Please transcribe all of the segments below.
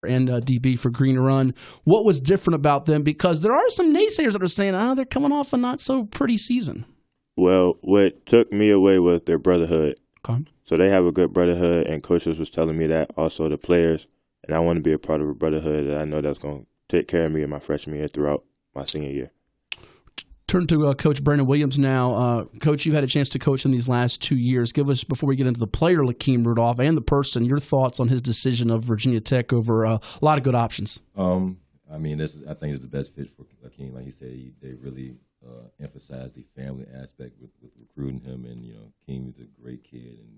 and DB for Green Run. What was different about them? Because there are some naysayers that are saying, they're coming off a not so pretty season. Well, what took me away was their brotherhood. Okay. So they have a good brotherhood, and coaches was telling me that, also the players, and I want to be a part of a brotherhood that I know that's going to take care of me in my freshman year throughout my senior year. Turn to Coach Brandon Williams now. Coach, you had a chance to coach in these last 2 years. Give us, before we get into the player, Lakeem Rudolph, and the person, your thoughts on his decision of Virginia Tech over a lot of good options. I think it's the best fit for Lakeem. Like he said, they really emphasize the family aspect with recruiting him. And, Lakeem is a great kid. And,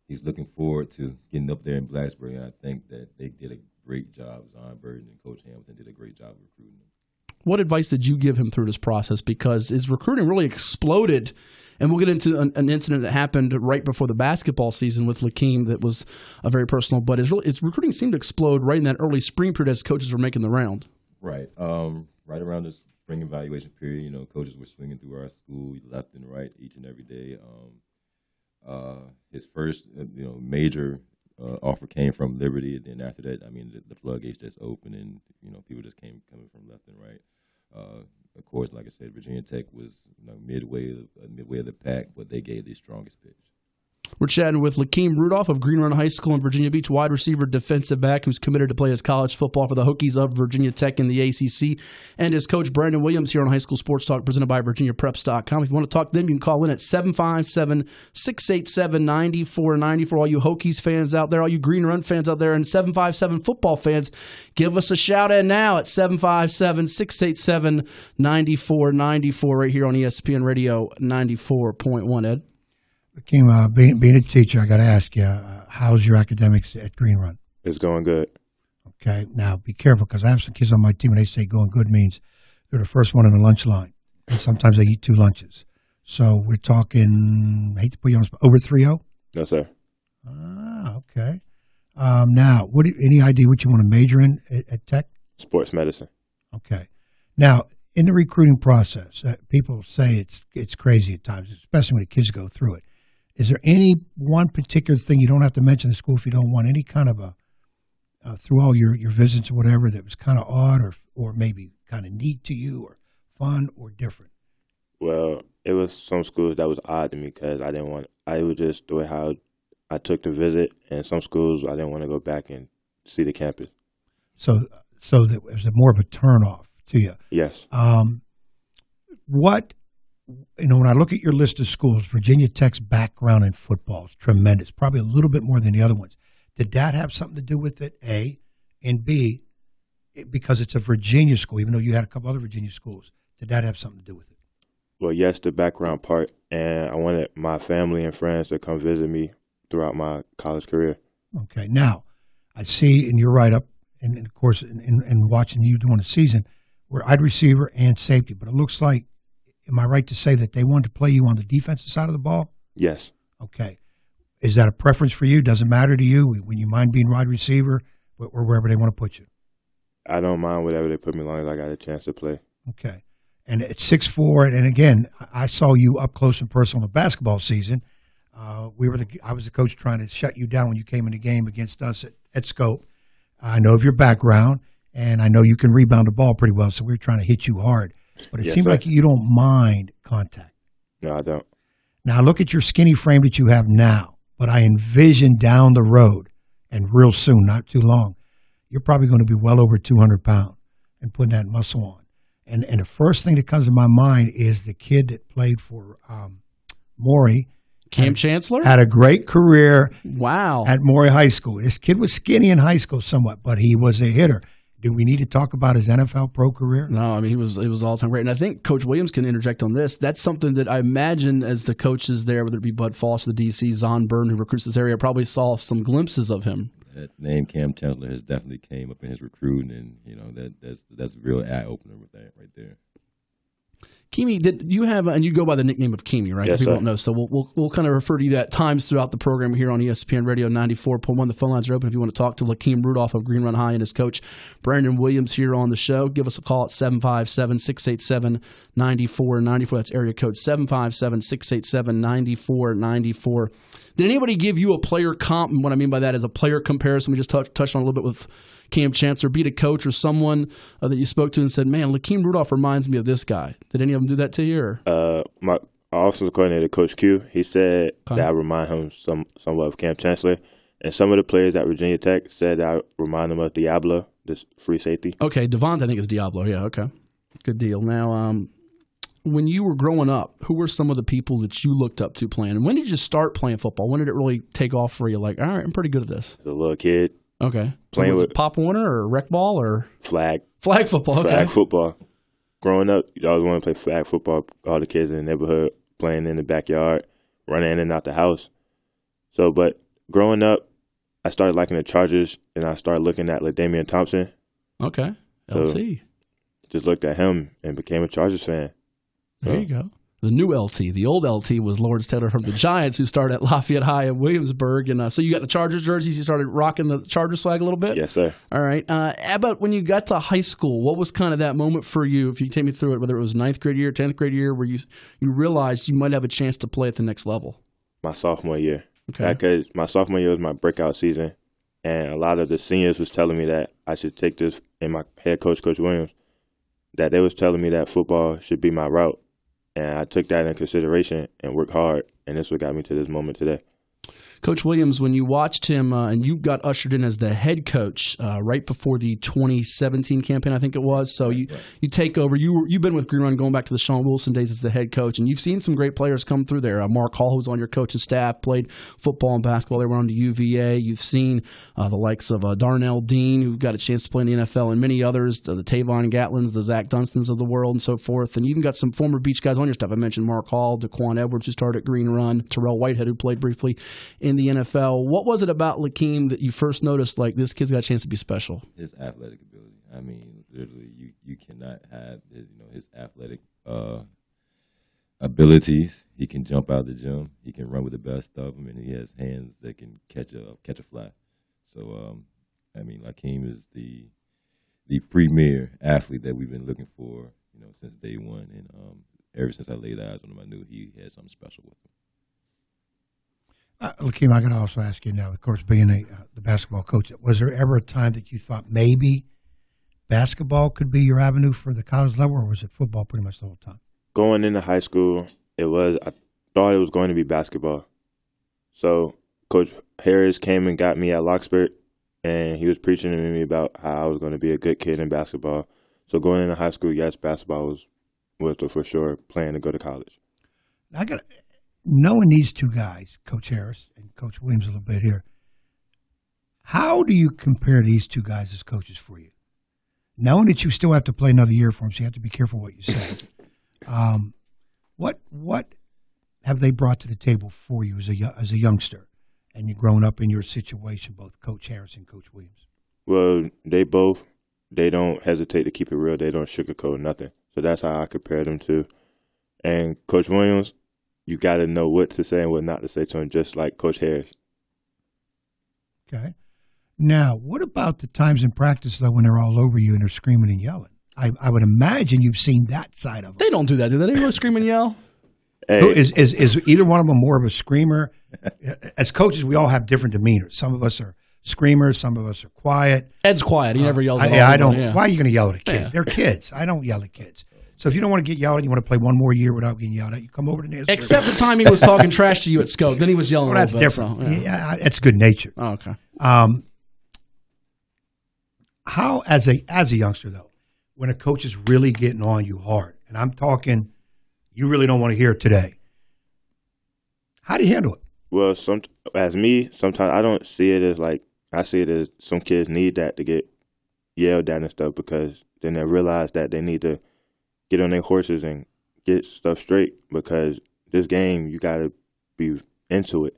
he's looking forward to getting up there in Blacksburg. And I think that they did a great job. Zon Burden and Coach Hamilton did a great job of recruiting him. What advice did you give him through this process? Because his recruiting really exploded, and we'll get into an incident that happened right before the basketball season with Lakeem that was very personal, but his recruiting seemed to explode right in that early spring period as coaches were making the round. Right. Right around this spring evaluation period, coaches were swinging through our school left and right each and every day. His first, major offer came from Liberty, and then after that, the floodgates just opened, and people just coming from left and right. Of course, like I said, Virginia Tech was midway of the pack, but they gave the strongest pitch. We're chatting with Lakeem Rudolph of Green Run High School in Virginia Beach, wide receiver, defensive back, who's committed to play his college football for the Hokies of Virginia Tech in the ACC, and his coach, Brandon Williams, here on High School Sports Talk, presented by VirginiaPreps.com. If you want to talk to them, you can call in at 757-687-9490. For all you Hokies fans out there, all you Green Run fans out there, and 757 football fans, give us a shout-out now at 757-687-9494 right here on ESPN Radio 94.1, Ed. Lakeem, being a teacher, I got to ask you, how's your academics at Green Run? It's going good. Okay. Now, be careful, because I have some kids on my team, and they say going good means they're the first one in the lunch line, and sometimes they eat 2 lunches. So we're talking, I hate to put you on the spot, over 3.0? No, sir. Okay. Now, any idea what you want to major in at Tech? Sports medicine. Okay. Now, in the recruiting process, people say it's crazy at times, especially when the kids go through it. Is there any one particular thing, you don't have to mention the school if you don't want, any kind of through all your visits or whatever, that was kind of odd or maybe kind of neat to you or fun or different? Well, it was some schools that was odd to me because I was just the way how I took the visit, and some schools I didn't want to go back and see the campus. So that was more of a turnoff to you? Yes. When I look at your list of schools, Virginia Tech's background in football is tremendous, probably a little bit more than the other ones. Did that have something to do with it, A? And B, because it's a Virginia school, even though you had a couple other Virginia schools, did that have something to do with it? Well, yes, the background part, and I wanted my family and friends to come visit me throughout my college career. Okay. Now, I see in your write-up, and of course, in watching you during the season, we're wide receiver and safety, but it looks like, am I right to say that they wanted to play you on the defensive side of the ball? Yes. Okay. Is that a preference for you? Does it matter to you when you mind being wide receiver or wherever they want to put you? I don't mind whatever they put me, as long as I got a chance to play. Okay. And at 6'4", and again, I saw you up close and personal in the basketball season. I was the coach trying to shut you down when you came in the game against us at Scope. I know of your background, and I know you can rebound the ball pretty well, so we were trying to hit you hard. But it seems like you don't mind contact. No, I don't. Now, look at your skinny frame that you have now, but I envision down the road, and real soon, not too long, you're probably going to be well over 200 pounds and putting that muscle on. And the first thing that comes to my mind is the kid that played for Maury. Cam Chancellor? Had a great career at Maury High School. This kid was skinny in high school somewhat, but he was a hitter. Do we need to talk about his NFL pro career? No, it was all-time great. And I think Coach Williams can interject on this. That's something that I imagine as the coaches there, whether it be Bud Foster, the DC, Zon Burn, who recruits this area, probably saw some glimpses of him. That name Cam Chancellor has definitely came up in his recruiting, and that's a real eye-opener with that right there. Keemy, did you have, and you go by the nickname of Keemy, right? Yes, People sir. don't know, so we'll kind of refer to you at times throughout the program here on ESPN Radio 94.1. The phone lines are open if you want to talk to Lakeem Rudolph of Green Run High and his coach Brandon Williams here on the show. Give us a call at 757-687-9494. That's area code 757-687-9494. Did anybody give you a player comp? And what I mean by that is a player comparison. We just touched on a little bit with Cam Chancellor. Beat a coach or someone that you spoke to and said, man, Lakeem Rudolph reminds me of this guy. Did any of them do that to you? Or? My offensive coordinator, Coach Q, he said that I remind him somewhat of Cam Chancellor. And some of the players at Virginia Tech said I remind them of Diablo, this free safety. Okay, Devonta, I think, is Diablo. Yeah, okay. Good deal. Now, when you were growing up, who were some of the people that you looked up to playing? And when did you start playing football? When did it really take off for you? Like, all right, I'm pretty good at this. As a little kid. Okay. Playing with Pop Warner or rec ball or? Flag football, okay. Flag football. Growing up, you always want to play flag football. All the kids in the neighborhood playing in the backyard, running in and out the house. So, but growing up, I started liking the Chargers, and I started looking at Damian Thompson. Okay. LT. So just looked at him and became a Chargers fan. There you go. The new LT. The old LT was Lawrence Taylor from the Giants, who started at Lafayette High in Williamsburg. And so you got the Chargers jerseys. You started rocking the Chargers flag a little bit? Yes, sir. All right. How about when you got to high school, what was kind of that moment for you, if you take me through it, whether it was 9th grade year, 10th grade year, where you realized you might have a chance to play at the next level? My sophomore year. Okay. Because my sophomore year was my breakout season. And a lot of the seniors was telling me that I should take this, and my head coach, Coach Williams, that they was telling me that football should be my route. And I took that in consideration and worked hard, and that's what got me to this moment today. Coach Williams, when you watched him and you got ushered in as the head coach right before the 2017 campaign, I think it was. So you take over. You've been with Green Run going back to the Sean Wilson days as the head coach, and you've seen some great players come through there. Mark Hall, who's on your coaching staff, played football and basketball. They were on to UVA. You've seen the likes of Darnell Dean, who got a chance to play in the NFL, and many others, the Tavon Gatlins, the Zach Dunstons of the world, and so forth. And you even got some former Beach guys on your staff. I mentioned Mark Hall, Daquan Edwards, who started at Green Run, Terrell Whitehead, who played briefly in the NFL. What was it about Lakeem that you first noticed, like, this kid's got a chance to be special? His athletic ability. I mean, literally, you cannot have his athletic abilities. He can jump out of the gym. He can run with the best of them, and he has hands that can catch a fly. So, I mean, Lakeem is the premier athlete that we've been looking for, since day one. And ever since I laid eyes on him, I knew he had something special with him. Lakeem, I got to also ask you now, of course, being the basketball coach, was there ever a time that you thought maybe basketball could be your avenue for the college level, or was it football pretty much the whole time? Going into high school, I thought it was going to be basketball. So Coach Harris came and got me at Loxford, and he was preaching to me about how I was going to be a good kid in basketball. So going into high school, yes, basketball was for sure plan to go to college. Knowing these two guys, Coach Harris and Coach Williams a little bit here, how do you compare these two guys as coaches for you? Knowing that you still have to play another year for them, so you have to be careful what you say. What have they brought to the table for you as a youngster, and you're growing up in your situation, both Coach Harris and Coach Williams? Well, they don't hesitate to keep it real. They don't sugarcoat nothing. So that's how I compare them to. And Coach Williams, you got to know what to say and what not to say to him, just like Coach Harris. Okay. Now, what about the times in practice, though, when they're all over you and they're screaming and yelling? I would imagine you've seen that side of them. They don't do that, do they? They really scream and yell? Hey. Is either one of them more of a screamer? As coaches, we all have different demeanor. Some of us are screamers. Some of us are quiet. Ed's quiet. He never yells at all. I don't. Yeah. Why are you going to yell at a kid? Yeah. They're kids. I don't yell at kids. So if you don't want to get yelled at, you want to play one more year without getting yelled at, you come over to Nancy. Except the time he was talking trash to you at Scope. Then he was yelling well, a that's little bit. different. So, yeah. It's good nature. Oh, okay. How, as a youngster, though, when a coach is really getting on you hard, and I'm talking you really don't want to hear it today, how do you handle it? Well, sometimes I don't see it as like, I see it as some kids need that to get yelled at and stuff, because then they realize that they need to get on their horses and get stuff straight, because this game, you got to be into it.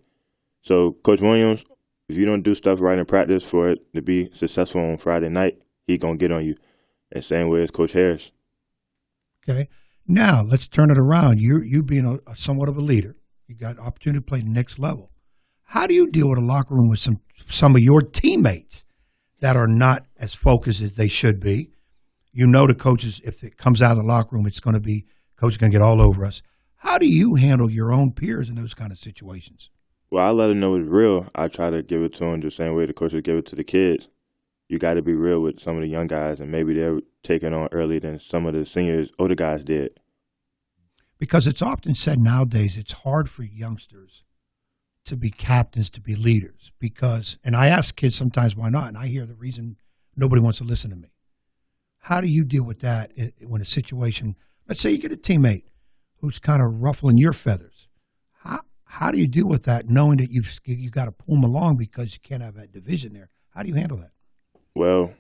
So Coach Williams, if you don't do stuff right in practice for it to be successful on Friday night, he going to get on you. And same way as Coach Harris. Okay. Now, let's turn it around. You being somewhat of a leader, you got opportunity to play next level. How do you deal with a locker room with some of your teammates that are not as focused as they should be? You know the coaches, if it comes out of the locker room, it's going to be, coach is going to get all over us. How do you handle your own peers in those kind of situations? Well, I let them know it's real. I try to give it to them the same way the coaches give it to the kids. You got to be real with some of the young guys, and maybe they're taking on earlier than some of the seniors, older guys did. Because it's often said nowadays it's hard for youngsters to be captains, to be leaders. Because, and I ask kids sometimes why not, and I hear the reason nobody wants to listen to me. How do you deal with that when a situation, let's say you get a teammate who's kind of ruffling your feathers? How do you deal with that, knowing that you got to pull them along because you can't have that division there? How do you handle that? Well,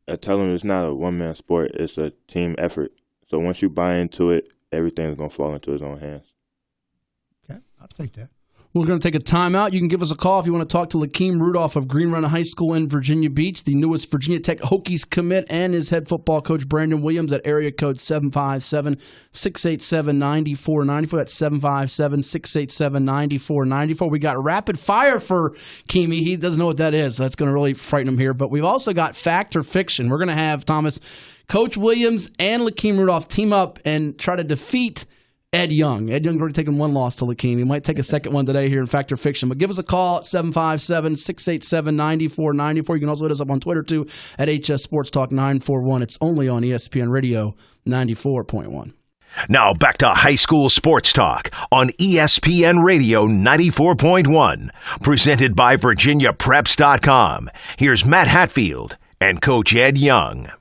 I tell them it's not a one-man sport. It's a team effort. So once you buy into it, everything's going to fall into his own hands. Okay, I'll take that. We're going to take a timeout. You can give us a call if you want to talk to Lakeem Rudolph of Green Run High School in Virginia Beach, the newest Virginia Tech Hokies commit, and his head football coach, Brandon Williams, at area code 757-687-9494. That's 757-687-9494. We got rapid fire for Keemy. He doesn't know what that is. So that's going to really frighten him here. But we've also got fact or fiction. We're going to have, Thomas, Coach Williams and Lakeem Rudolph team up and try to defeat Ed Young. Ed Young's already taken one loss to Lakeem. He might take a second one today here in Fact or Fiction. But give us a call at 757-687-9494. You can also hit us up on Twitter, too, at HS Sports Talk 941. It's only on ESPN Radio 94.1. Now back to high school sports talk on ESPN Radio 94.1. Presented by VirginiaPreps.com. Here's Matt Hatfield and Coach Ed Young.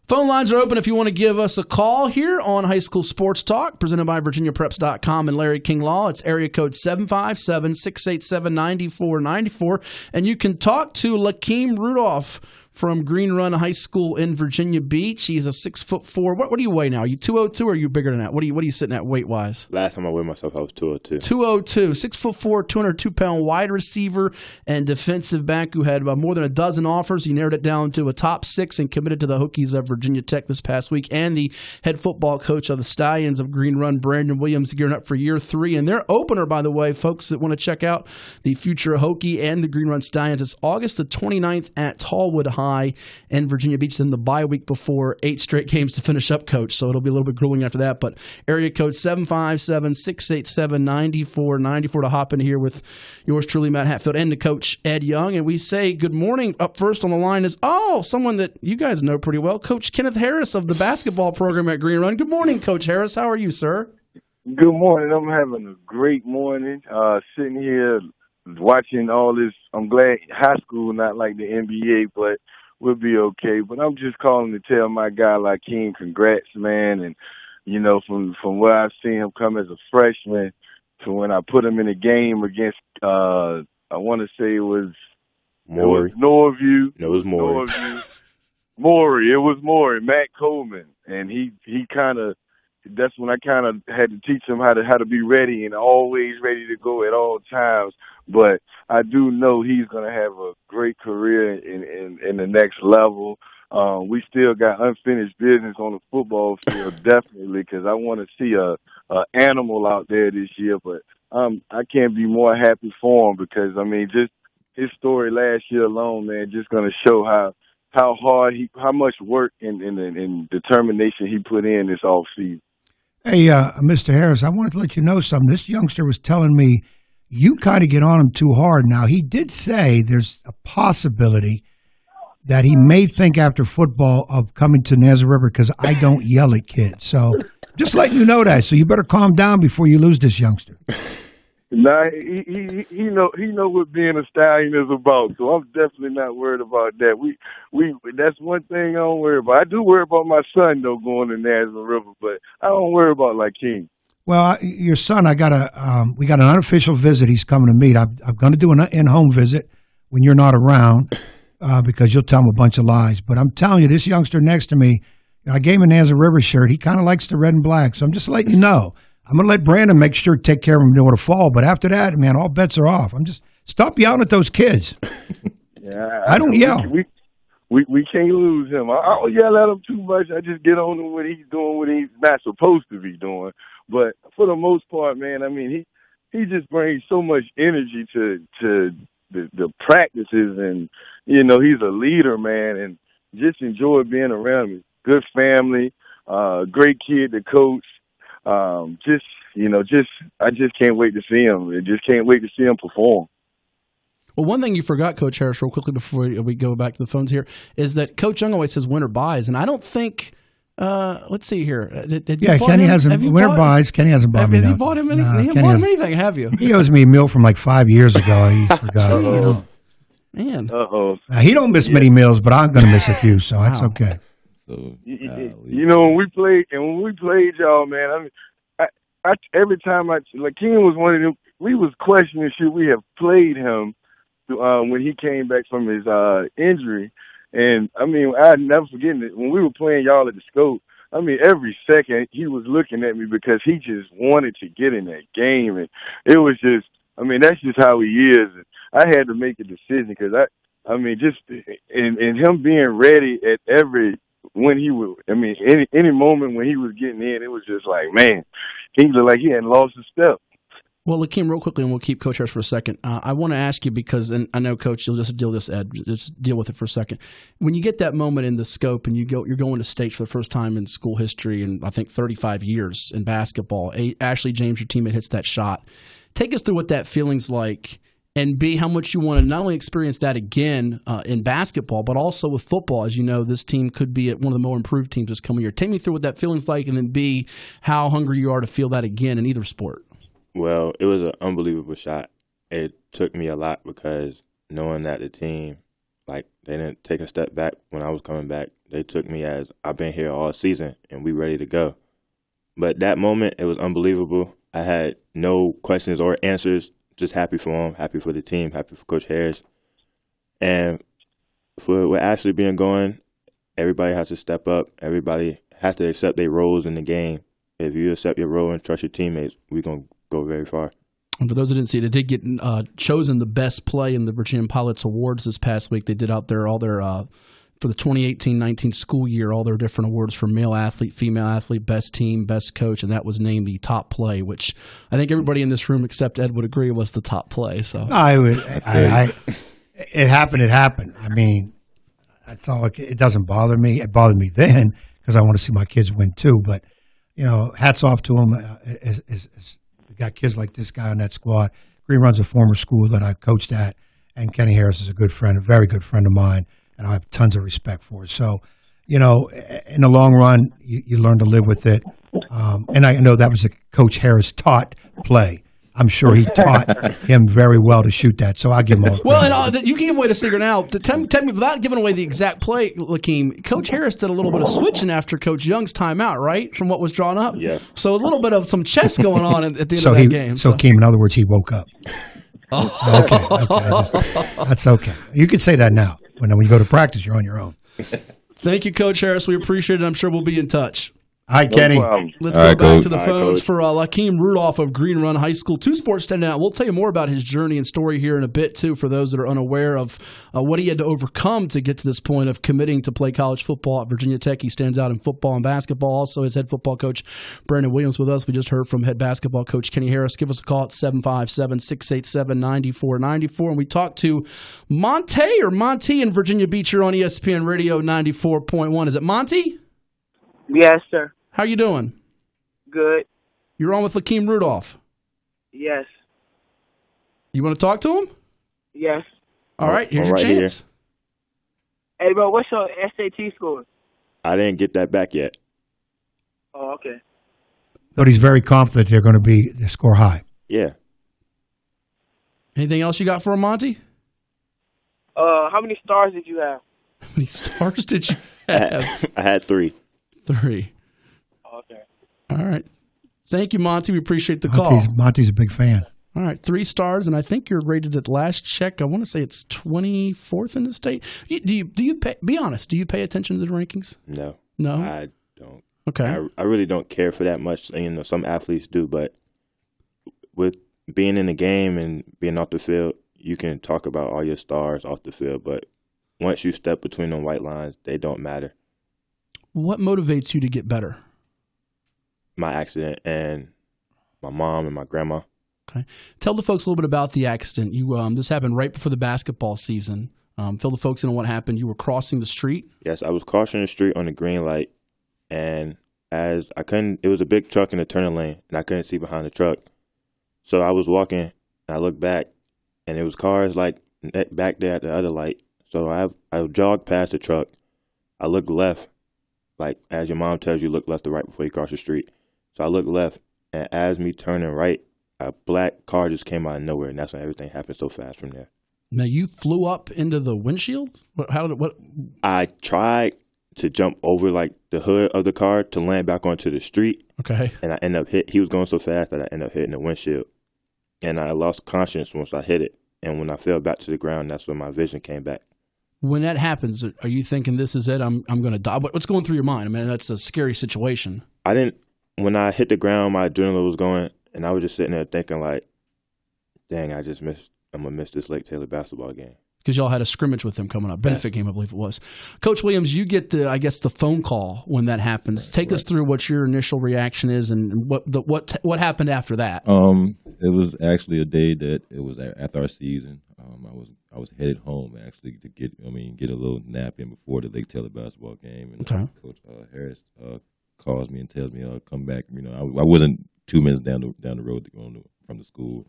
Phone lines are open if you want to give us a call here on High School Sports Talk, presented by VirginiaPreps.com and Larry King Law. It's area code 757-687-9494. And you can talk to Lakeem Rudolph from Green Run High School in Virginia Beach. He's a 6'4". What do you weigh now? Are you 202 or are you bigger than that? What are you sitting at weight wise? Last time I weighed myself, I was 202. 202, 6'4", 202-pound wide receiver and defensive back who had more than a dozen offers. He narrowed it down to a top 6 and committed to the Hokies of Virginia Tech this past week. And the head football coach of the Stallions of Green Run, Brandon Williams, gearing up for year 3. And their opener, by the way, folks that want to check out the future Hokie and the Green Run Stallions, it's August the 29th at Tallwood High in Virginia Beach, then the bye week before 8 straight games to finish up, Coach. So it'll be a little bit grueling after that. But area code 757-687-9494 to hop in here with yours truly, Matt Hatfield, and the coach, Ed Young. And we say good morning. Up first on the line is, someone that you guys know pretty well, Coach Kenneth Harris of the basketball program at Green Run. Good morning, Coach Harris. How are you, sir? Good morning. I'm having a great morning. Sitting here watching all this. I'm glad high school, not like the NBA, but we'll be okay. But I'm just calling to tell my guy Lakeem, congrats, man. And, you know, from where I've seen him come as a freshman to when I put him in a game against, I want to say it was Norview. No, it was Maury. Maury. It was Maury, Matt Coleman. And he kind of, that's when I kind of had to teach him how to be ready and always ready to go at all times. But I do know he's going to have a great career in the next level. We still got unfinished business on the football field, definitely, because I want to see a animal out there this year. But I can't be more happy for him because, I mean, just his story last year alone, man, just going to show how hard how much work and determination he put in this offseason. Hey, Mr. Harris, I wanted to let you know something. This youngster was telling me you kind of get on him too hard. Now, he did say there's a possibility that he may think after football of coming to Nazareth River because I don't yell at kids. So just letting you know that. So you better calm down before you lose this youngster. Nah, he know what being a stallion is about, so I'm definitely not worried about that. We that's one thing I don't worry about. I do worry about my son though going to Nazareth River, but I don't worry about Lakeem. Well, your son, we got an unofficial visit. He's coming to meet. I'm going to do an in-home visit when you're not around because you'll tell him a bunch of lies. But I'm telling you, this youngster next to me, I gave him a Nazareth River shirt. He kind of likes the red and black, so I'm just letting you know. I'm going to let Brandon make sure to take care of him during the fall. But after that, man, all bets are off. Stop yelling at those kids. Yeah, I don't yell. we can't lose him. I don't yell at him too much. I just get on him when he's doing what he's not supposed to be doing. But for the most part, man, I mean, he just brings so much energy to the practices, and he's a leader, man, and just enjoy being around him. Good family, great kid to coach. I just can't wait to see him. I just can't wait to see him perform. Well, one thing you forgot, Coach Harris, real quickly before we go back to the phones here, is that Coach Young always says winter buys, and I don't think. Let's see here. Kenny hasn't. Winter buys. Kenny hasn't bought me nothing. Have you bought him anything? He hasn't bought him anything, have you? He owes me a meal from like 5 years ago. He forgot. Man. He don't miss many meals, but I'm going to miss a few, so that's okay. So when we played y'all, man. I mean, I every time Lakeem was one of them. We was questioning should we have played him when he came back from his injury. And, I mean, I'd never forget it. When we were playing y'all at the Scope, I mean, every second he was looking at me because he just wanted to get in that game. And it was just, I mean, that's just how he is. And I had to make a decision because, and him being ready at any moment when he was getting in, it was just like, man, he looked like he hadn't lost a step. Well, Lakeem, real quickly, and we'll keep Coach Harris for a second. I want to ask you because, and I know, Coach, you'll just deal with this, Ed. Just deal with it for a second. When you get that moment in the Scope and you're going to states for the first time in school history in, I think, 35 years in basketball, Ashley James, your teammate, hits that shot. Take us through what that feeling's like, and B, how much you want to not only experience that again in basketball, but also with football. As you know, this team could be one of the more improved teams this coming year. Take me through what that feeling's like, and then B, how hungry you are to feel that again in either sport. Well, it was an unbelievable shot. It took me a lot because knowing that the team, they didn't take a step back when I was coming back. They took me as I've been here all season and we ready to go. But that moment, it was unbelievable. I had no questions or answers, just happy for him, happy for the team, happy for Coach Harris. And with Ashley being gone, everybody has to step up. Everybody has to accept their roles in the game. If you accept your role and trust your teammates, we're going to go very far. And for those who didn't see it, did get chosen the best play in the Virginia Pilots Awards this past week. They did out there all their for the 2018-19 school year, all their different awards for male athlete, female athlete, best team, best coach, and that was named the top play, which I think everybody in this room except Ed would agree was the top play. So it happened. It happened. I mean, that's all. It doesn't bother me. It bothered me then because I want to see my kids win too. But hats off to them. We got kids like this guy on that squad. Green Run's a former school that I coached at, and Kenny Harris is a good friend, a very good friend of mine, and I have tons of respect for it. So, in the long run, you learn to live with it. And I know that was a Coach Harris taught play. I'm sure he taught him very well to shoot that, so I'll give him all the credit. Well, and you can give away the secret now. Tell me, without giving away the exact play, Lakeem, Coach Harris did a little bit of switching after Coach Young's timeout, right, from what was drawn up? Yeah. So a little bit of some chess going on at the end of that game. So, Keem, in other words, he woke up. Okay. That's okay. You can say that now. When you go to practice, you're on your own. Thank you, Coach Harris. We appreciate it. I'm sure we'll be in touch. Hi, Kenny. Let's go back to the phones for Lakeem Rudolph of Green Run High School. Two sports standing out. We'll tell you more about his journey and story here in a bit, too, for those that are unaware of what he had to overcome to get to this point of committing to play college football at Virginia Tech. He stands out in football and basketball. Also, his head football coach, Brandon Williams, with us. We just heard from head basketball coach Kenny Harris. Give us a call at 757-687-9494. And we talked to Monty in Virginia Beach here on ESPN Radio 94.1. Is it Monty? Yes, sir. How you doing? Good. You're on with Lakeem Rudolph. Yes. You want to talk to him? Yes. All right, here's your chance. Hey, bro, what's your SAT score? I didn't get that back yet. Oh, okay. But he's very confident they're going to score high. Yeah. Anything else you got for him, Monty? How many stars did you have? How many stars did you have? I had 3. 3. Okay. All right. Thank you, Monty. We appreciate the call. Monty's a big fan. All right, 3 stars, and I think you're rated at last check. I want to say it's 24th in the state. Do you pay, be honest? Do you pay attention to the rankings? No. I don't. Okay. I really don't care for that much. Some athletes do, but with being in the game and being off the field, you can talk about all your stars off the field, but once you step between them white lines, they don't matter. What motivates you to get better? My accident and my mom and my grandma. Okay. Tell the folks a little bit about the accident. This happened right before the basketball season. Fill the folks in on what happened. You were crossing the street? Yes, I was crossing the street on the green light, and it was a big truck in the turning lane, and I couldn't see behind the truck. So I was walking, and I looked back, and it was cars like back there at the other light. So I jogged past the truck. I looked left, like as your mom tells you, look left to right before you cross the street. So I looked left, and as me turning right, a black car just came out of nowhere, and that's when everything happened so fast from there. Now, you flew up into the windshield? What? I tried to jump over like the hood of the car to land back onto the street. Okay. And I ended up he was going so fast that I ended up hitting the windshield. And I lost conscience once I hit it. And when I fell back to the ground, that's when my vision came back. When that happens, are you thinking this is it? I'm going to die? What's going through your mind? I mean, that's a scary situation. When I hit the ground, my adrenaline was going, and I was just sitting there thinking like, dang, I'm going to miss this Lake Taylor basketball game. Because y'all had a scrimmage with them coming up, benefit game, I believe it was. Coach Williams, you get the phone call when that happens. Take us through what your initial reaction is and what happened after that. It was actually a day that it was after our season. I was headed home actually to get a little nap in before the Lake Taylor basketball game, and Coach Harris calls me and tells me I'll come back. I wasn't 2 minutes down the road from the school.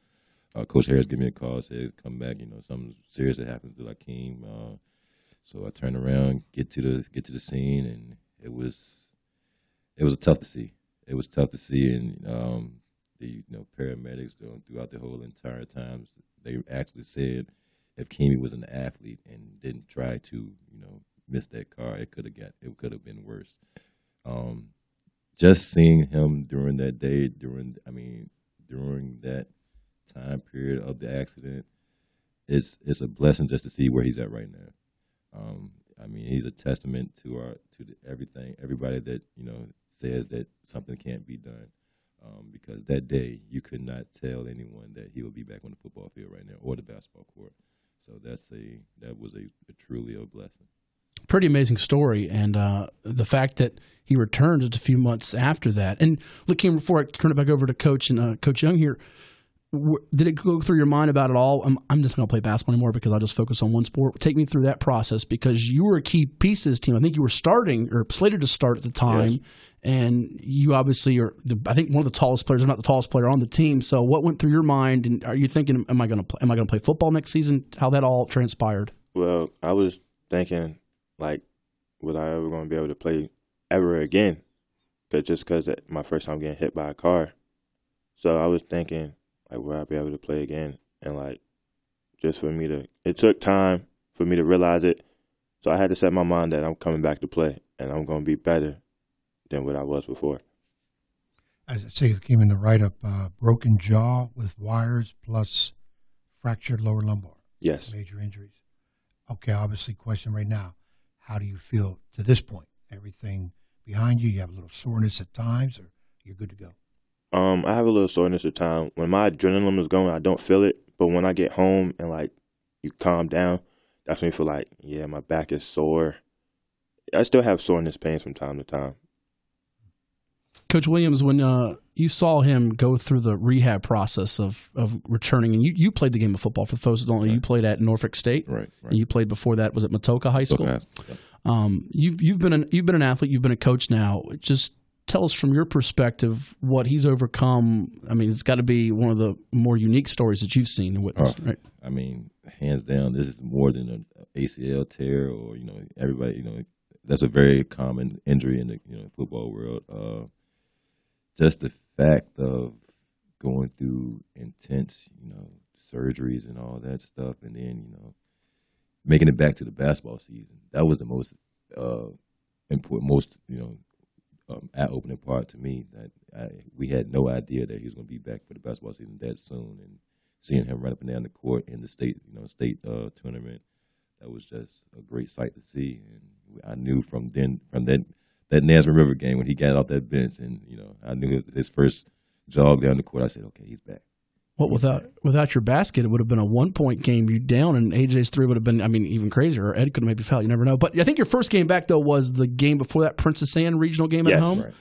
Coach Harris gave me a call, said, come back, something serious that happened to Lakeem. So I turned around, get to the scene, and it was tough to see. It was tough to see, and the paramedics throughout the whole entire time, they actually said if Keemy was an athlete and didn't try to, miss that car, it could have been worse. Just seeing him during that day, during that time period of the accident, it's a blessing just to see where he's at right now. He's a testament to everybody that says that something can't be done, because that day you could not tell anyone that he would be back on the football field right now or the basketball court. So that was truly a blessing. Pretty amazing story, and the fact that he returned just a few months after that. And looking before I turn it back over to Coach and Coach Young here, did it go through your mind about it all? I'm just going to play basketball anymore because I'll just focus on one sport. Take me through that process, because you were a key piece of this team. I think you were starting or slated to start at the time, yes. And you obviously are, I think, one of the tallest players, if not the tallest player on the team. So what went through your mind, and are you thinking, am I going to play football next season? How that all transpired? Well, I was thinking, like, was I ever going to be able to play ever again? Because my first time getting hit by a car. So I was thinking, like, will I be able to play again? And, like, just for me it took time for me to realize it. So I had to set my mind that I'm coming back to play, and I'm going to be better than what I was before. As I say, it came in the write-up, broken jaw with wires plus fractured lower lumbar. Yes. Major injuries. Okay, obviously, question right now, how do you feel to this point? Everything behind you? You have a little soreness at times, or you're good to go? I have a little soreness at times. When my adrenaline is going, I don't feel it. But when I get home and, like, you calm down, that's when you feel like, yeah, my back is sore. I still have soreness pains from time to time. Coach Williams, when you saw him go through the rehab process of returning, and you played the game of football, for the folks that don't know, you played at Norfolk State, right? And you played before that, was it Matoka High School? Yeah. You've been an athlete, you've been a coach now. Just tell us from your perspective what he's overcome. I mean, it's got to be one of the more unique stories that you've seen and witnessed, right? I mean, hands down, this is more than an ACL tear, or everybody, that's a very common injury in the football world. Just the fact of going through intense, surgeries and all that stuff, and then making it back to the basketball season. That was the most important, most eye-opening part to me. That we had no idea that he was going to be back for the basketball season that soon, and seeing him run up and down the court in the state tournament, that was just a great sight to see. And I knew from that Nasman River game when he got off that bench, and I knew his first jog down the court, I said, okay, he's back. Well, without your basket, it would have been a 1-point game. You down, and AJ's three would have been, even crazier. Or Ed could have maybe fouled. You never know. But I think your first game back, though, was the game before that Princess Anne regional game at home. Right.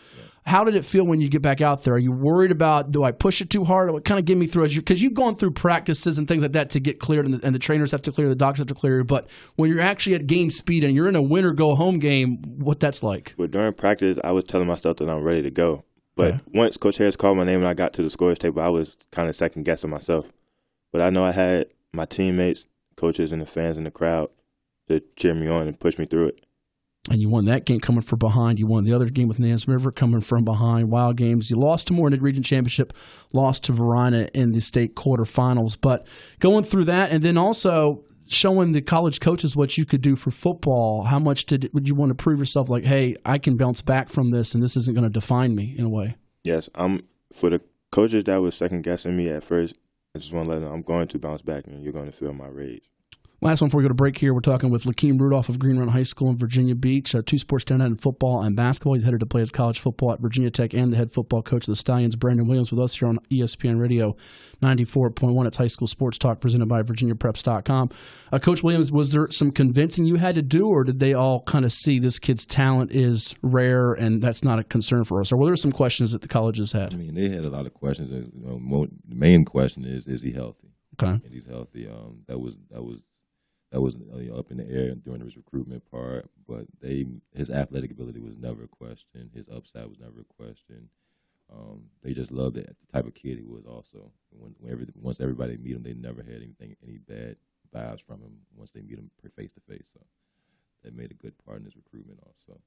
How did it feel when you get back out there? Are you worried about, do I push it too hard? What kind of get me through? Because you've gone through practices and things like that to get cleared, and the trainers have to clear, the doctors have to clear. But when you're actually at game speed and you're in a win-or-go-home game, what that's like? Well, during practice, I was telling myself that I'm ready to go. But once Coach Harris called my name and I got to the scores table, I was kind of second-guessing myself. But I know I had my teammates, coaches, and the fans in the crowd to cheer me on and push me through it. And you won that game coming from behind. You won the other game with Nance River coming from behind. Wild games. You lost to Moore in the region championship, lost to Verina in the state quarterfinals. But going through that, and then also showing the college coaches what you could do for football, how much would you want to prove yourself like, hey, I can bounce back from this, and this isn't going to define me in a way? Yes. For the coaches that was second-guessing me at first, I just want to let them know I'm going to bounce back, and you're going to feel my rage. Last one before we go to break here, we're talking with Lakeem Rudolph of Green Run High School in Virginia Beach. 2 sports down in football and basketball. He's headed to play his college football at Virginia Tech and the head football coach of the Stallions, Brandon Williams, with us here on ESPN Radio 94.1. It's High School Sports Talk presented by VirginiaPreps.com. Coach Williams, was there some convincing you had to do, or did they all kind of see this kid's talent is rare and that's not a concern for us? Or were there some questions that the colleges had? They had a lot of questions. The main question is he healthy? Okay. And he's healthy. That was up in the air during his recruitment part, but his athletic ability was never a question. His upside was never a question. They just loved it. The type of kid he was also. Once everybody meet him, they never had any bad vibes from him once they meet him face to face. So that made a good part in his recruitment also.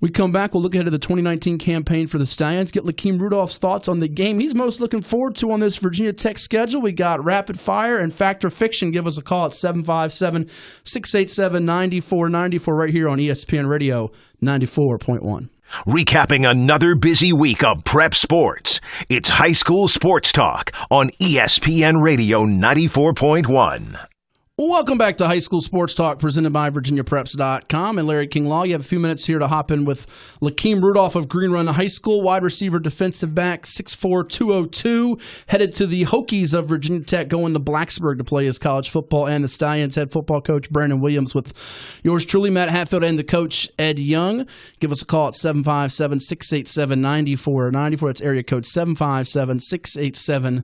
We come back, we'll look ahead to the 2019 campaign for the Stallions, get Lakeem Rudolph's thoughts on the game he's most looking forward to on this Virginia Tech schedule. We got Rapid Fire and Fact or Fiction. Give us a call at 757-687-9494 right here on ESPN Radio 94.1. Recapping another busy week of prep sports, it's High School Sports Talk on ESPN Radio 94.1. Welcome back to High School Sports Talk presented by VirginiaPreps.com and Larry King Law. You have a few minutes here to hop in with Lakeem Rudolph of Green Run High School, wide receiver, defensive back, 6'4", 202, headed to the Hokies of Virginia Tech, going to Blacksburg to play his college football, and the Stallions head football coach Brandon Williams with yours truly, Matt Hatfield, and the coach Ed Young. Give us a call at 757-687-9494. That's area code 757-687-9494.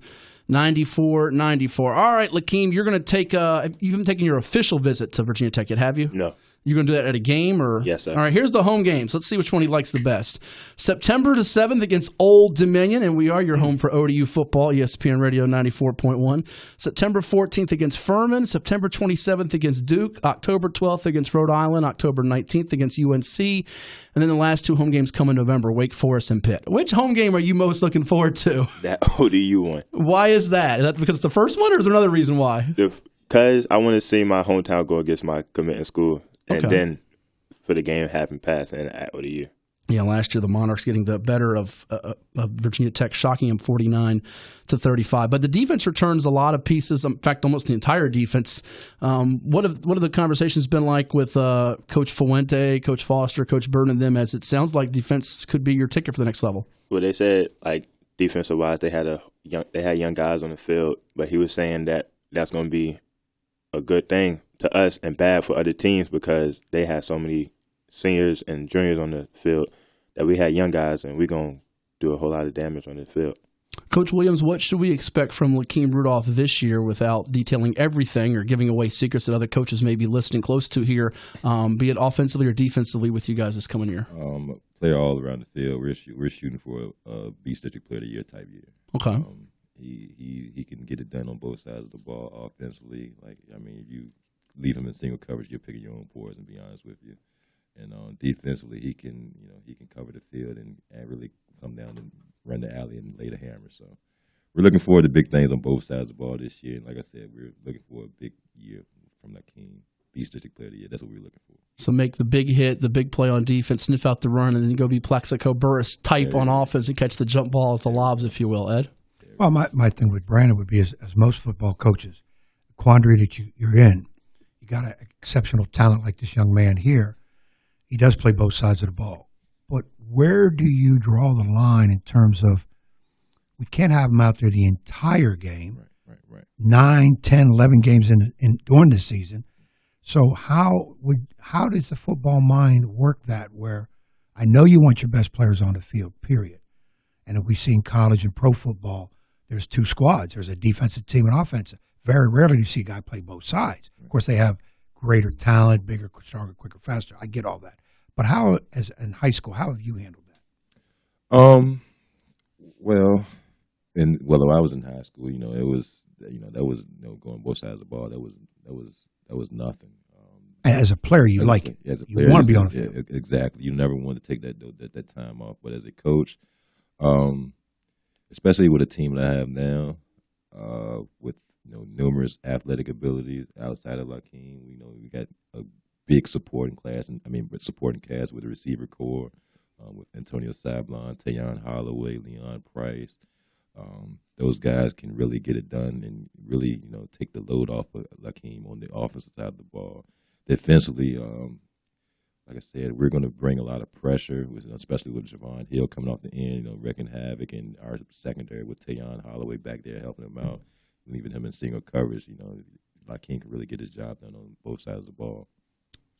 94. All right, Lakeem, you're going to take. You haven't taken your official visit to Virginia Tech yet, have you? No. You're going to do that at a game? Or? Yes, sir. All right, here's the home games. Let's see which one he likes the best. September the 7th against Old Dominion, and we are your home for ODU football, ESPN Radio 94.1. September 14th against Furman. September 27th against Duke. October 12th against Rhode Island. October 19th against UNC. And then the last 2 home games come in November, Wake Forest and Pitt. Which home game are you most looking forward to? That ODU one. Why is that? Is that because it's the first one, or is there another reason why? Because I want to see my hometown go against my committing school. And Okay. then for the game happen pass and at ODU. Yeah, last year the Monarchs getting the better of Virginia Tech, shocking them 49-35. But the defense returns a lot of pieces. In fact, almost the entire defense. What have the conversations been like with Coach Fuente, Coach Foster, Coach Burton, and them? As it sounds like defense could be your ticket for the next level. Well, they said defensive wise, they had young guys on the field, but he was saying that that's going to be a good thing to us and bad for other teams because they had so many seniors and juniors on the field that we had young guys, and we're going to do a whole lot of damage on this field. Coach Williams, what should we expect from Lakeem Rudolph this year without detailing everything or giving away secrets that other coaches may be listening close to here, be it offensively or defensively with you guys this coming year? Play all around the field. We're shooting for a Beach District Player of the Year type year. Okay. He can get it done on both sides of the ball offensively. If you leave him in single coverage, you're picking your own poison, to be honest with you. And defensively, he can cover the field and really come down and run the alley and lay the hammer. So we're looking forward to big things on both sides of the ball this year. And like I said, we're looking for a big year from Lakeem, Beach District Player of the Year. That's what we're looking for. So make the big hit, the big play on defense, sniff out the run, and then go be Plaxico Burris type on offense and catch the jump balls, the lobs, if you will, Ed. Well, my thing with Brandon would be, as most football coaches, the quandary that you're in, you got an exceptional talent like this young man here. He does play both sides of the ball. But where do you draw the line in terms of we can't have him out there the entire game, right. Right. 9, 10, 11 games in during the season. So how does the football mind work that where I know you want your best players on the field, period. And if we see in college and pro football, there's two squads. There's a defensive team and offensive. Very rarely do you see a guy play both sides. Of course, they have greater talent, bigger, stronger, quicker, faster. I get all that. But how, as in high school, how have you handled that? Well, when I was in high school, it was, that was, going both sides of the ball. That was nothing. As a player, you like it. As a player, you want to be on the field. Exactly. You never want to take that time off. But as a coach, especially with a team that I have now, with numerous athletic abilities outside of Lakeem, we got a big supporting cast with the receiver core, with Antonio Sablon, Tayon Holloway, Leon Price. Those guys can really get it done and really, take the load off of Lakeem on the offensive side of the ball. Defensively, like I said, we're going to bring a lot of pressure, especially with Javon Hill coming off the end, wreaking havoc, and our secondary with Tayon Holloway back there helping him out, leaving him in single coverage. Lakeem can really get his job done on both sides of the ball.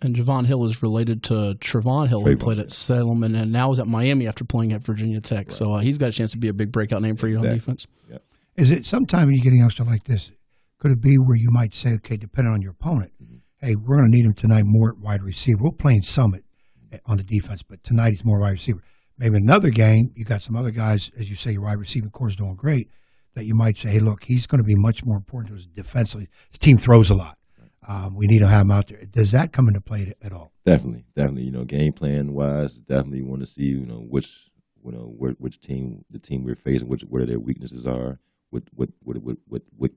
And Javon Hill is related to Trevon Hill, who played at Salem and now is at Miami after playing at Virginia Tech. Right. So he's got a chance to be a big breakout name for you on defense. Yep. Is it sometime when you get a youngster like this, could it be where you might say, okay, depending on your opponent, hey, we're going to need him tonight more at wide receiver. We're playing Summit on the defense, but tonight he's more wide receiver. Maybe another game, you got some other guys, as you say, your wide receiving core is doing great, that you might say, hey, look, he's going to be much more important to us defensively. His team throws a lot. We need to have him out there. Does that come into play at all? Definitely. Game plan wise, definitely want to see which team we're facing, where their weaknesses are, what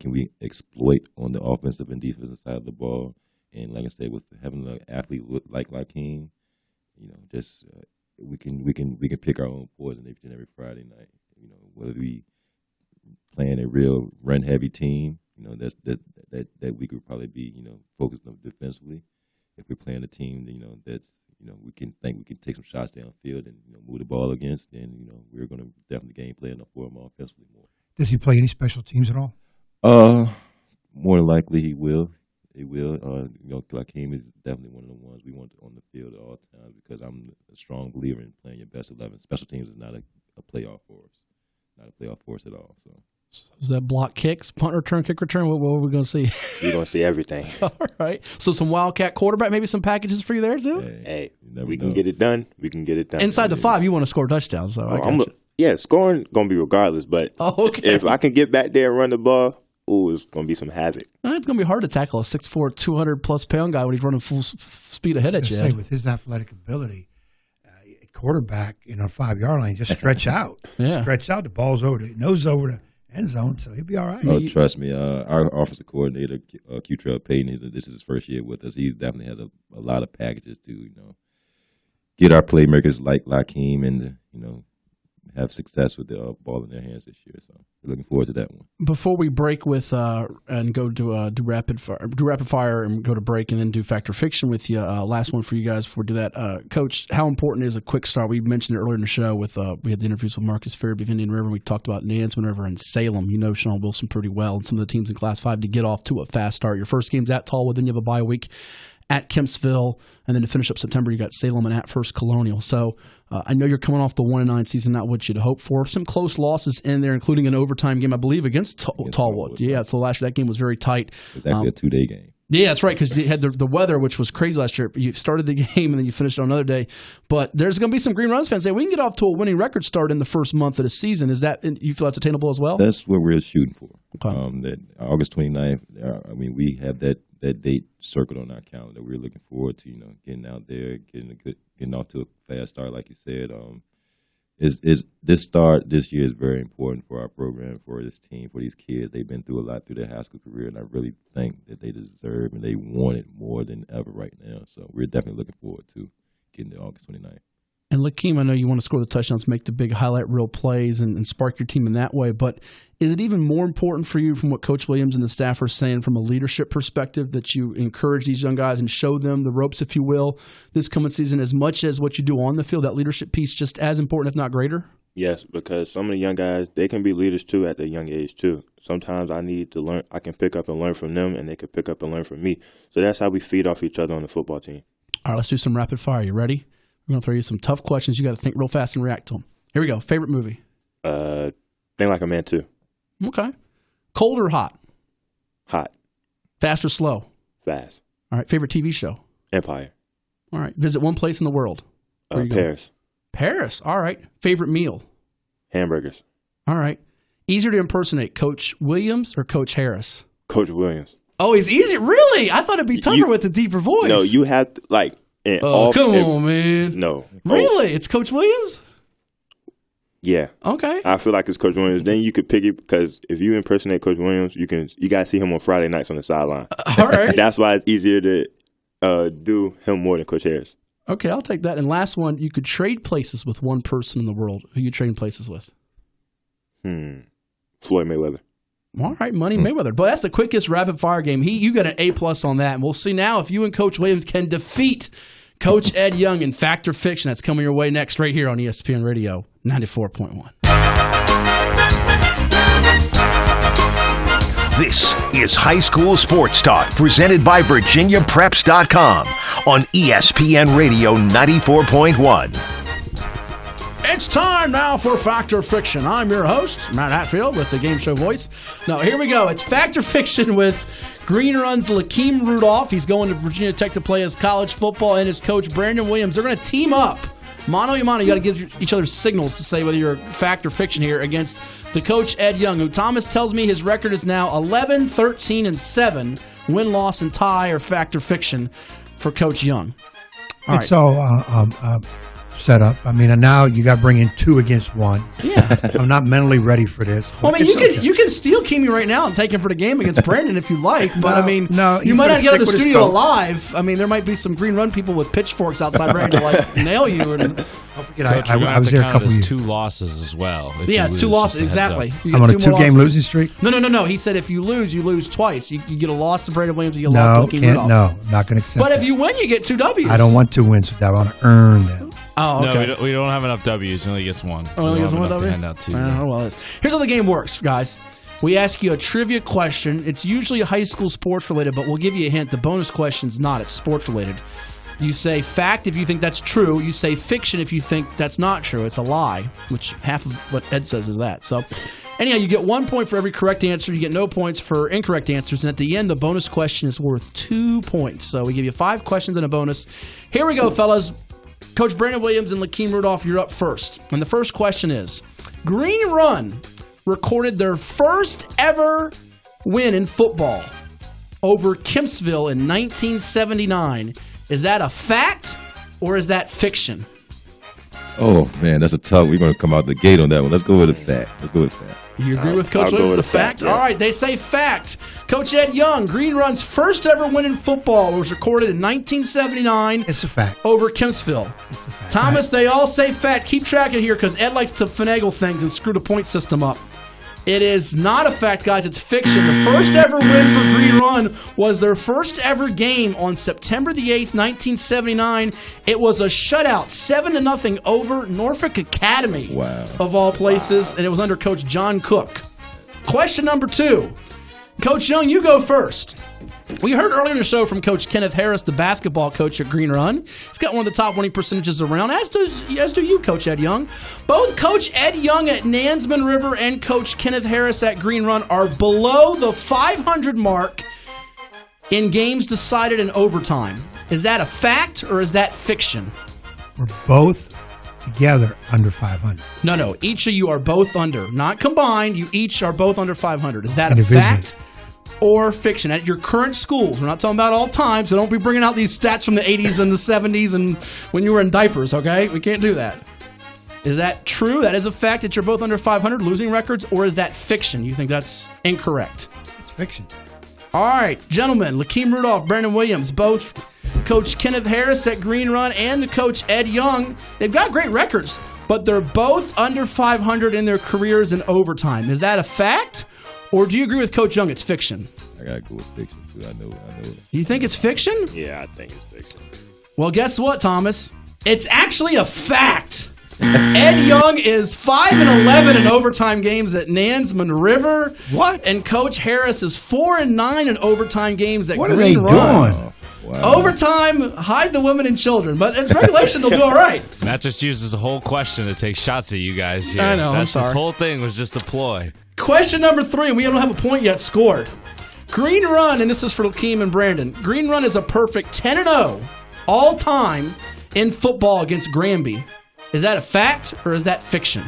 can we exploit on the offensive and defensive side of the ball. And like I said, with having an athlete like Lakeem, we can pick our own poison each and every Friday night. Whether we playing a real run heavy team, that we could probably be focused on defensively. If we're playing a team, that's we can take some shots downfield and move the ball against, then we're going to definitely game plan for him offensively more. Does he play any special teams at all? More than likely he will. He will. Lakeem is definitely one of the ones we want on the field at all times because I'm a strong believer in playing your best 11. Special teams is not a playoff for us. Not a playoff for us at all. So is that block kicks, punt return, kick return? What are we going to see? We're going to see everything. All right. So some Wildcat quarterback, maybe some packages for you there too? Hey, we can get it done. We can get it done. Inside the 5, you want to score touchdowns. So scoring going to be regardless. But if I can get back there and run the ball, it's going to be some havoc. It's going to be hard to tackle a 6'4", 200-plus-pound guy when he's running full speed ahead at you. With his athletic ability, quarterback, 5-yard line, just stretch out. Stretch out, the ball's nose over the end zone, so he'll be all right. Oh, trust me. Our offensive coordinator, Q-Trail Payton, this is his first year with us. He definitely has a lot of packages to, get our playmakers like Lakeem and, have success with the ball in their hands this year. So we're looking forward to that one. Before we break with and go to do rapid fire and go to break and then do fact or fiction with you, last one for you guys before we do that. Coach, how important is a quick start? We mentioned it earlier in the show with we had the interviews with Marcus Farabee of Indian River. We talked about Nansemond River and Salem. Sean Wilson pretty well and some of the teams in Class 5 to get off to a fast start. Your first game's at Tallwood, then you have a bye week at Kempsville, and then to finish up September, you got Salem and at First Colonial. So I know you're coming off the 1-9 season, not what you'd hope for. Some close losses in there, including an overtime game, I believe, against Tallwood. Yeah, so last year that game was very tight. It was actually a 2-day game. Yeah, that's right, because you had the weather, which was crazy last year. You started the game and then you finished on another day. But there's going to be some Green Runs fans say, we can get off to a winning record start in the first month of the season. Is that, you feel that's attainable as well? That's what we're shooting for. Okay. That August 29th, we have that date circled on our calendar. We're looking forward to, getting out there, getting off to a fast start, like you said. This start this year is very important for our program, for this team, for these kids. They've been through a lot through their high school career, and I really think that they deserve and they want it more than ever right now. So we're definitely looking forward to getting to August 29th. And Lakeem, I know you want to score the touchdowns, make the big highlight reel plays and spark your team in that way, but is it even more important for you from what Coach Williams and the staff are saying from a leadership perspective that you encourage these young guys and show them the ropes, if you will, this coming season as much as what you do on the field, that leadership piece just as important, if not greater? Yes, because some of the young guys, they can be leaders too at a young age too. Sometimes I need to learn. I can pick up and learn from them, and they can pick up and learn from me. So that's how we feed off each other on the football team. All right, let's do some rapid fire. You ready? We're going to throw you some tough questions. You got to think real fast and react to them. Here we go. Favorite movie? Think Like a Man 2. Okay. Cold or hot? Hot. Fast or slow? Fast. All right. Favorite TV show? Empire. All right. Visit one place in the world. Paris. Paris. All right. Favorite meal? Hamburgers. All right. Easier to impersonate, Coach Williams or Coach Harris? Coach Williams. Oh, he's easy. Really? I thought it'd be tougher with the deeper voice. No, you have to, like. Come on, man. No. Really? It's Coach Williams? Yeah. Okay. I feel like it's Coach Williams. Then you could pick it because if you impersonate Coach Williams, you got to see him on Friday nights on the sideline. All right. That's why it's easier to do him more than Coach Harris. Okay, I'll take that. And last one, you could trade places with one person in the world. Who you trading places with? Floyd Mayweather. All right, Money Mayweather. But that's the quickest rapid fire game. You got an A+ on that. And we'll see now if you and Coach Williams can defeat Coach Ed Young in Fact or Fiction. That's coming your way next right here on ESPN Radio 94.1. This is High School Sports Talk, presented by VirginiaPreps.com on ESPN Radio 94.1. It's time now for Fact or Fiction. I'm your host, Matt Hatfield, with the game show voice. Now, here we go. It's Fact or Fiction with Green Run's Lakeem Rudolph. He's going to Virginia Tech to play his college football, and his coach, Brandon Williams. They're going to team up. Mano a mano. You got to give each other signals to say whether you're fact or fiction here against the coach, Ed Young, who Thomas tells me his record is now 11, 13, and 7. Win, loss, and tie are fact or fiction for Coach Young. All right. It's all set up. I mean, and now you got to bring in 2 against 1. Yeah. I'm not mentally ready for this. Well, I mean, you can steal Kimi right now and take him for the game against Brandon if you like, but I mean, you might not get out of the studio alive. I mean, there might be some Green Run people with pitchforks outside Brandon to like nail you. And don't forget, I was there a couple years. 2 losses as well. Yeah, 2 losses, exactly. I'm on a 2-game losing streak? No. He said if you lose twice. You get a loss to Brandon Williams, you get a loss to Lakeem Rudolph. No, not going to accept But that. if you win, you get 2 W's. I don't want 2 wins. I want to earn them. Oh, okay. No, we don't have enough W's. He only gets 1. Oh, only gets 1 W? To hand out 2. Here's how the game works, guys. We ask you a trivia question. It's usually high school sports related, but we'll give you a hint. The bonus question's not. It's sports related. You say fact if you think that's true. You say fiction if you think that's not true. It's a lie, which half of what Ed says is that. So anyhow, you get 1 point for every correct answer. You get no points for incorrect answers. And at the end, the bonus question is worth 2 points. So we give you 5 questions and a bonus. Here we go, fellas. Coach Brandon Williams and Lakeem Rudolph, you're up first. And the first question is, Green Run recorded their first ever win in football over Kempsville in 1979. Is that a fact or is that fiction? Oh, man, that's a tough. We're going to come out the gate on that one. Let's go with a fact. You agree with Coach Williams? The fact? Yeah. All right, they say fact. Coach Ed Young, Green Run's first ever win in football was recorded in 1979. It's a fact. Over Kempsville. Thomas, they all say fact. Keep track of here because Ed likes to finagle things and screw the point system up. It is not a fact, guys. It's fiction. The first ever win for Green Run was their first ever game on September the 8th, 1979. It was a shutout, 7-0 over Norfolk Academy, of all places, and it was under Coach John Cook. Question number 2. Coach Young, you go first. We heard earlier in the show from Coach Kenneth Harris, the basketball coach at Green Run. He's got one of the top winning percentages around, as do you, Coach Ed Young. Both Coach Ed Young at Nansman River and Coach Kenneth Harris at Green Run are below the 500 mark in games decided in overtime. Is that a fact or is that fiction? We're both together under 500. No. Each of you are both under. Not combined. You each are both under 500. Is that a fact or fiction? At your current schools. We're not talking about all time, so don't be bringing out these stats from the 80s and the 70s and when you were in diapers, okay? We can't do that. Is that true? That is a fact that you're both under 500 losing records, or is that fiction? You think that's incorrect? It's fiction. All right, gentlemen, Lakeem Rudolph, Brandon Williams, both Coach Kenneth Harris at Green Run and the Coach Ed Young, they've got great records, but they're both under 500 in their careers in overtime. Is that a fact, or do you agree with Coach Young? It's fiction. I gotta go with fiction too. I know. You think it's fiction? Yeah, I think it's fiction. Well, guess what, Thomas? It's actually a fact. Ed Young is 5-11 in overtime games at Nansemond River. What? And Coach Harris is 4-9 in overtime games at What are Green they Run. doing? Wow. Overtime, hide the women and children. But in regulation, they'll do all right. Matt just used his whole question to take shots at you guys here. I know, I'm His sorry. whole thing was just a ploy. Question number 3, and we don't have a point yet scored. Green Run, and this is for Lakeem and Brandon. Green Run is a perfect 10-0 all-time in football against Granby. Is that a fact or is that fiction?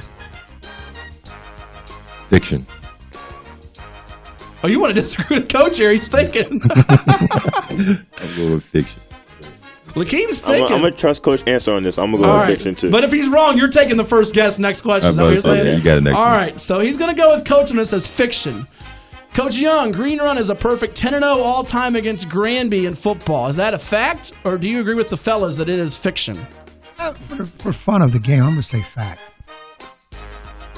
Fiction. Oh, you want to disagree with Coach here? He's thinking. I'm going with fiction. Lakeem's I'm thinking. going to trust Coach answer on this. I'm going to go All with right. fiction, too. But if he's wrong, you're taking the first guess. Next question. Is that what you're saying? You got it next All one. right. So he's going to go with Coach on this as fiction. Coach Young, Green Run is a perfect 10-0 all-time against Granby in football. Is that a fact, or do you agree with the fellas that it is fiction? For fun of the game, I'm going to say fact.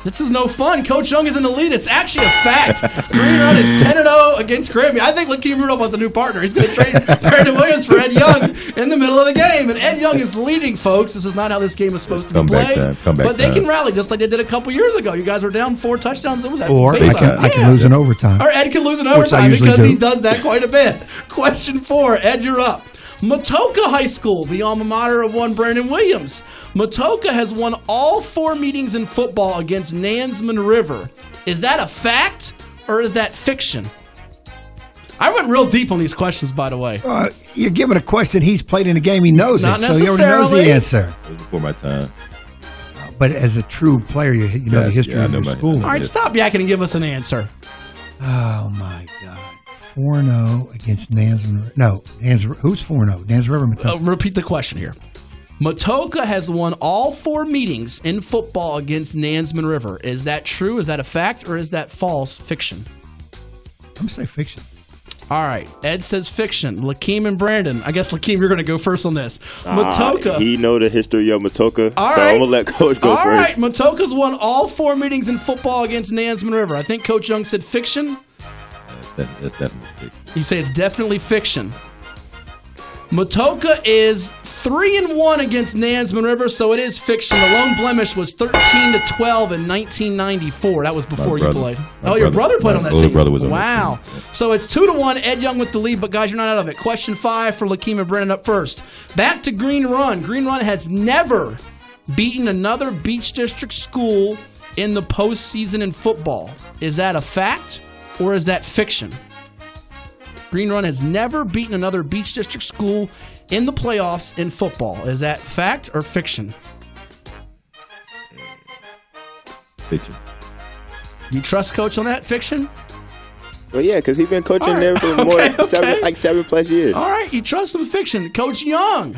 This is no fun. Coach Young is in the lead. It's actually a fact. Green Run is 10-0 against Granby. I think Lakeem Rudolph wants a new partner. He's going to trade Brandon Williams for Ed Young in the middle of the game. And Ed Young is leading, folks. This is not how this game is supposed to be Comeback played. time. But they can rally just like they did a couple years ago. You guys were down 4 touchdowns. What was that? Or I can lose in overtime. Or Ed can lose in Which I overtime usually because he do. does that quite a bit. Question 4. Ed, you're up. Matoka High School, the alma mater of one Brandon Williams. Matoka has won all 4 meetings in football against Nansemond River. Is that a fact or is that fiction? I went real deep on these questions, by the way. You're giving a question. He's played in the game. He knows Not it. So he already knows necessarily. the answer. It was before my time. But as a true player, you know the history I of know your my- school. All right, stop yakking and give us an answer. Oh, my God. 4-0 against Nansemond. No, who's 4-0? Nansemond River. Matoka. Repeat the question here. Matoka has won all 4 meetings in football against Nansemond River. Is that true? Is that a fact? Or is that false? Fiction? I'm going to say fiction. All right. Ed says fiction. Lakeem and Brandon. I guess, Lakeem, you're going to go first on this. Matoka. He know the history of Matoka, All so right. I'm going to let Coach go All first. right. Matoka's won all 4 meetings in football against Nansemond River. I think Coach Young said fiction. That's definitely fiction. You say it's definitely fiction. Matoka is 3-1 against Nansemond River, so it is fiction. The lone blemish was 13-12 in 1994. That was before you brother. played. My Your brother played my on that older team. brother was on that Wow. team. Yeah. So it's 2-1. Ed Young with the lead, but guys, you're not out of it. Question 5 for Lakeem and Brennan up first. Back to Green Run. Green Run has never beaten another Beach District school in the postseason in football. Is that a fact or is that fiction? Green Run has never beaten another Beach District school in the playoffs in football. Is that fact or fiction? Fiction. You trust Coach on that? Fiction? Well, yeah, because he's been coaching All right. there for more Okay. 7+ years. All right, you trust some fiction. Coach Young,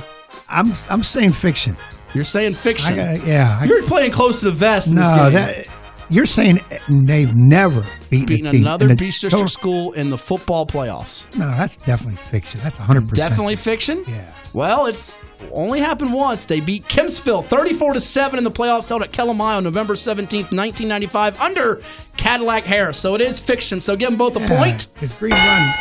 I'm saying fiction. you're saying fiction. Yeah. You're playing close to the vest in this No, game. you're saying they've never beaten a team another in a Beach District total- school in the football playoffs. No, that's definitely fiction. That's 100%. Definitely fiction? Yeah. Well, it's only happened once. They beat Kempsville 34-7 in the playoffs held at Kellamai on November 17th, 1995 under Cadillac Harris. So it is fiction. So give them both a point. Because Green Run,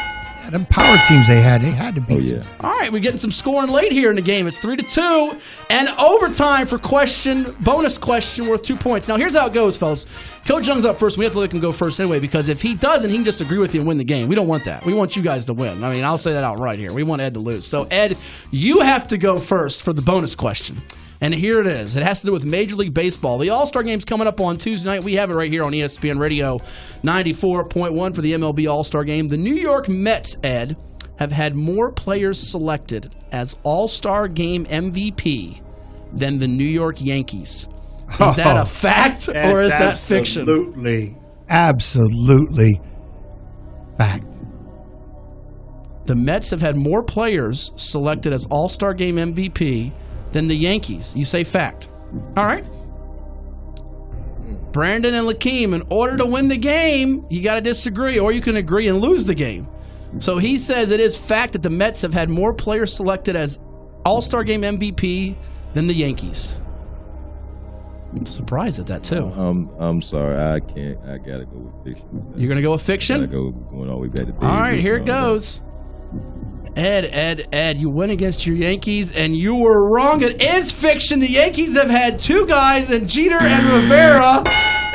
them power teams they had to beat Oh, yeah. some. All right, we're getting some scoring late here in the game. It's 3-2, and overtime for bonus question worth 2 points. Now, here's how it goes, fellas. Coach Young's up first. We have to let him go first anyway, because if he doesn't, he can just agree with you and win the game. We don't want that. We want you guys to win. I mean, I'll say that outright here. We want Ed to lose. So, Ed, you have to go first for the bonus question. And here it is. It has to do with Major League Baseball. The All-Star Game's coming up on Tuesday night. We have it right here on ESPN Radio 94.1 for the MLB All-Star Game. The New York Mets, Ed, have had more players selected as All-Star Game MVP than the New York Yankees. Is that a fact or is that fiction? Absolutely fact. The Mets have had more players selected as All-Star Game MVP than the Yankees. You say fact. All right. Brandon and Lakeem, in order to win the game, you got to disagree, or you can agree and lose the game. So he says it is fact that the Mets have had more players selected as All-Star Game MVP than the Yankees. I'm surprised at that, too. I'm sorry. I can't. I got to go with fiction. You're going to go with I fiction? got to go going all the way back to Babe All right, Ruth here and it all that. goes. Ed, you went against your Yankees, and you were wrong. It is fiction. The Yankees have had two guys, and Jeter and Rivera,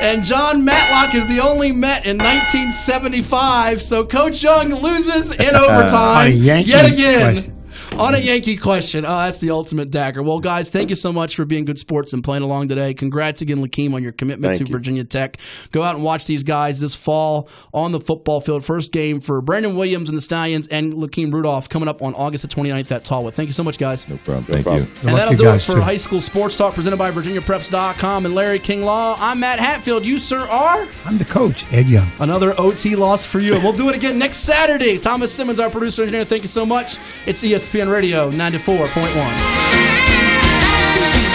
and John Matlock is the only Met in 1975. So Coach Young loses in overtime yet again. On a Yankee question. Oh, that's the ultimate dagger. Well, guys, thank you so much for being good sports and playing along today. Congrats again, Lakeem, on your commitment to Virginia Tech. Go out and watch these guys this fall on the football field. First game for Brandon Williams and the Stallions and Lakeem Rudolph coming up on August the 29th at Tallwood. Thank you so much, guys. No problem. Thank you. And that'll do it for High School Sports Talk presented by VirginiaPreps.com and Larry King Law. I'm Matt Hatfield. You, sir, are? I'm the coach, Ed Young. Another OT loss for you. And we'll do it again next Saturday. Thomas Simmons, our producer engineer, thank you so much. It's ESPN Radio 94.1.